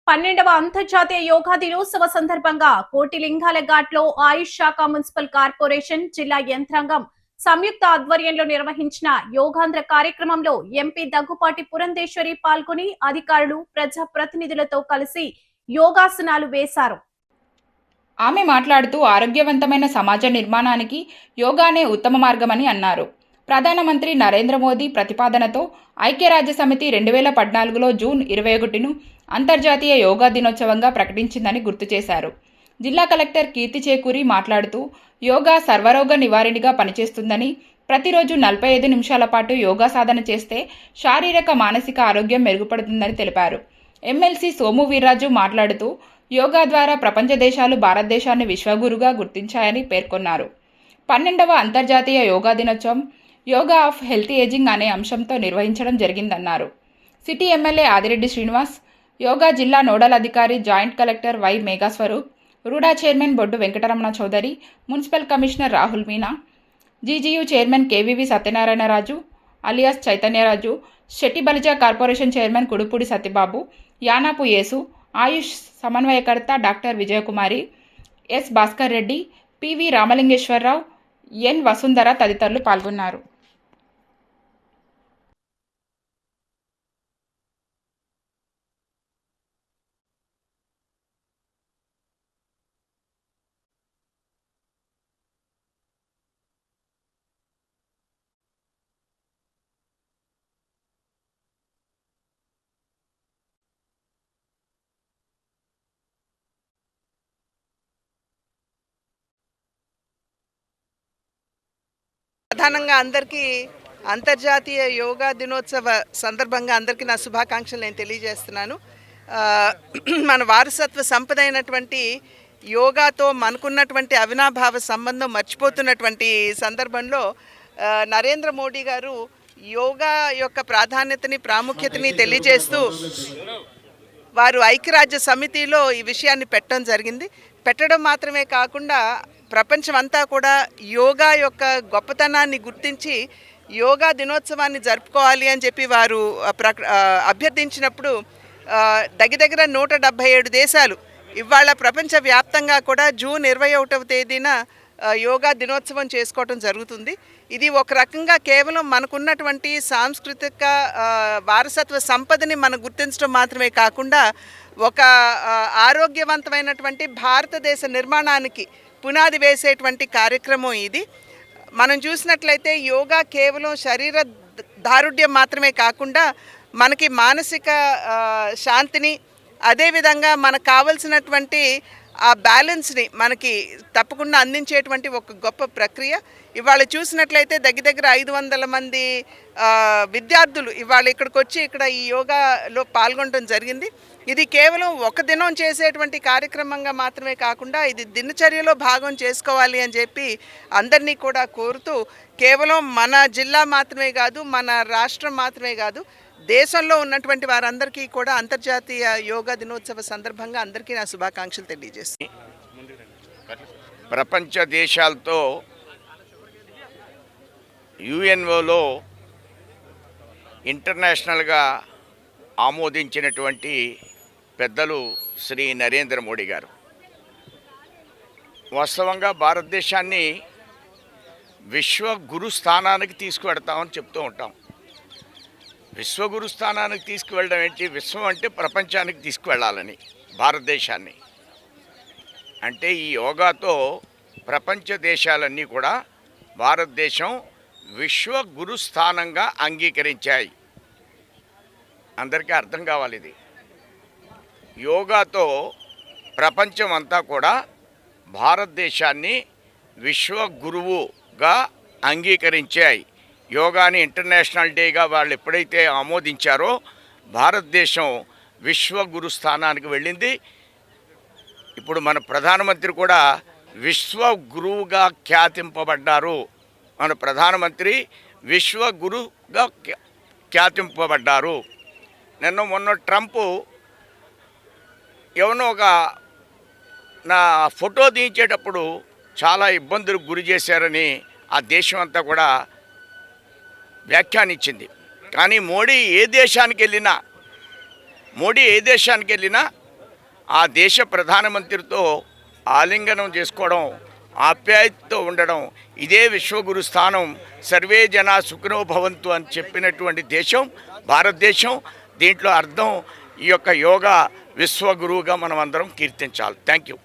12వ అంతర్జాతీయ యోగా దినోత్సవ సందర్భంగా కోటిలింగాల ఘాట్లో ఆయుష్ శాఖ మున్సిపల్ కార్పొరేషన్ జిల్లా యంత్రాంగం సంయుక్త ఆధ్వర్యంలో నిర్వహించిన యోగాంధ్ర కార్యక్రమంలో ఎంపీ దగ్గుపాటి పురంధేశ్వరి పాల్గొని అధికారులు ప్రజా ప్రతినిధులతో కలిసి యోగాసనాలు వేశారు. ఆమె మాట్లాడుతూ ఆరోగ్యవంతమైన సమాజ నిర్మాణానికి యోగానే ఉత్తమ మార్గమని అన్నారు. ప్రధానమంత్రి నరేంద్ర మోదీ ప్రతిపాదనతో ఐక్యరాజ్య సమితి 2014లో జూన్ 21ను అంతర్జాతీయ యోగా దినోత్సవంగా ప్రకటించిందని గుర్తు చేశారు. జిల్లా కలెక్టర్ కీర్తి చేకూరి మాట్లాడుతూ యోగా సర్వరోగ నివారణగా పనిచేస్తుందని, ప్రతిరోజు 45 నిమిషాల పాటు యోగా సాధన చేస్తే శారీరక మానసిక ఆరోగ్యం మెరుగుపడుతుందని తెలిపారు. ఎమ్మెల్సీ సోము వీర్రాజు మాట్లాడుతూ యోగా ద్వారా ప్రపంచ దేశాలు భారతదేశాన్ని విశ్వగురుగా గుర్తించాయని పేర్కొన్నారు. 12వ అంతర్జాతీయ యోగా దినోత్సవం యోగా ఆఫ్ హెల్తీ ఏజింగ్ అనే అంశంతో నిర్వహించడం జరిగిందన్నారు. సిటీ ఎమ్మెల్యే ఆదిరెడ్డి శ్రీనివాస్, యోగా జిల్లా నోడల్ అధికారి joint collector Y Meghaswaroop, RUDA chairman Boddu Venkataramana Chowdary, municipal commissioner Rahul Meena, GGU chairman KVV Satyanarayanaraju alias Chaitanyaraju, Shetty Balija corporation chairman Kudupudi Satyababu, Yanapu Yesu, AYUSH సమన్వయకర్త doctor Vijayakumari, S Bhaskar Reddy, PV Ramalingeswararao, N Vasundhara తదితరులు పాల్గొన్నారు. ప్రధానంగా అందరికీ అంతర్జాతీయ యోగా దినోత్సవ సందర్భంగా అందరికీ నా శుభాకాంక్షలు నేను తెలియజేస్తున్నాను. మన వారసత్వ సంపద అయినటువంటి యోగాతో మనకున్నటువంటి అవినాభావ సంబంధం మర్చిపోతున్నటువంటి సందర్భంలో నరేంద్ర మోడీ గారు యోగా యొక్క ప్రాధాన్యతని ప్రాముఖ్యతని తెలియజేస్తూ వారు ఐక్యరాజ్య సమితిలో ఈ విషయాన్ని పెట్టడం జరిగింది. పెట్టడం మాత్రమే కాకుండా ప్రపంచమంతా కూడా యోగా యొక్క గొప్పతనాన్ని గుర్తించి యోగా దినోత్సవాన్ని జరుపుకోవాలి అని చెప్పి వారు అభ్యర్థించినప్పుడు దగ్గర 177 దేశాలు ఇవాళ ప్రపంచవ్యాప్తంగా కూడా జూన్ 21వ తేదీన యోగా దినోత్సవం చేసుకోవటం జరుగుతుంది. ఇది ఒక రకంగా కేవలం మనకున్నటువంటి సాంస్కృతిక వారసత్వ సంపదని మనం గుర్తించడం మాత్రమే కాకుండా ఒక ఆరోగ్యవంతమైనటువంటి భారతదేశ నిర్మాణానికి పునాది వేసేటువంటి కార్యక్రమం ఇది. మనం చూసినట్లయితే యోగా కేవలం శరీర దారుఢ్యం మాత్రమే కాకుండా మనకి మానసిక శాంతిని, అదేవిధంగా మనకు కావలసినటువంటి ఆ బ్యాలెన్స్ని మనకి తప్పకుండా అందించేటువంటి ఒక గొప్ప ప్రక్రియ. ఇవాళ చూసినట్లయితే దగ్గర 500 మంది విద్యార్థులు ఇవాళ ఇక్కడికి వచ్చి ఇక్కడ ఈ యోగాలో పాల్గొనడం జరిగింది. ఇది కేవలం ఒక దినం చేసేటువంటి కార్యక్రమంగా మాత్రమే కాకుండా ఇది దినచర్యలో భాగం చేసుకోవాలి అని చెప్పి అందరినీ కూడా కోరుతూ, కేవలం మన జిల్లా మాత్రమే కాదు, మన రాష్ట్రం మాత్రమే కాదు, దేశంలో ఉన్నటువంటి వారందరికీ కూడా అంతర్జాతీయ యోగా దినోత్సవ సందర్భంగా అందరికీ నా శుభాకాంక్షలు తెలియజేస్తాను. ప్రపంచ దేశాలతో యుఎన్ఓలో ఇంటర్నేషనల్గా ఆమోదించినటువంటి పెద్దలు శ్రీ నరేంద్ర మోడీ గారు వాస్తవంగా భారతదేశాన్ని విశ్వగురు స్థానానికి తీసుకువెడతామని చెప్తూ ఉంటాం. విశ్వగురు స్థానానికి తీసుకువెళ్ళడం ఏంటి? విశ్వం అంటే ప్రపంచానికి తీసుకువెళ్ళాలని భారతదేశాన్ని. అంటే ఈ యోగాతో ప్రపంచ దేశాలన్నీ కూడా భారతదేశం విశ్వగురు స్థానంగా అంగీకరించాయి. అందరికీ అర్థం కావాలి, ఇది యోగాతో ప్రపంచం అంతా కూడా భారతదేశాన్ని విశ్వగురువుగా అంగీకరించాయి. యోగాని ఇంటర్నేషనల్ డేగా వాళ్ళు ఎప్పుడైతే ఆమోదించారో భారతదేశం విశ్వగురు స్థానానికి వెళ్ళింది. ఇప్పుడు మన ప్రధానమంత్రి కూడా విశ్వగురువుగా ఖ్యాతింపబడ్డారు. మన ప్రధానమంత్రి విశ్వగురుగా ఖ్యాతింపబడ్డారు. మొన్న ట్రంప్ ఎవనో ఒక నా ఫోటో దించేటప్పుడు చాలా ఇబ్బందులకు గురి చేశారని ఆ దేశం అంతా కూడా వ్యాఖ్యానించింది. కానీ మోడీ ఏ దేశానికి వెళ్ళినా ఆ దేశ ప్రధానమంత్రితో ఆలింగనం చేసుకోవడం, ఆప్యాయతతో ఉండడం, ఇదే విశ్వగురు స్థానం. సర్వే జనా సుఖినో భవంతు అని చెప్పినటువంటి దేశం భారతదేశం. దీంట్లో అర్థం ఈ యొక్క యోగా విశ్వగురువుగా మనం అందరం కీర్తించాలి. Thank you.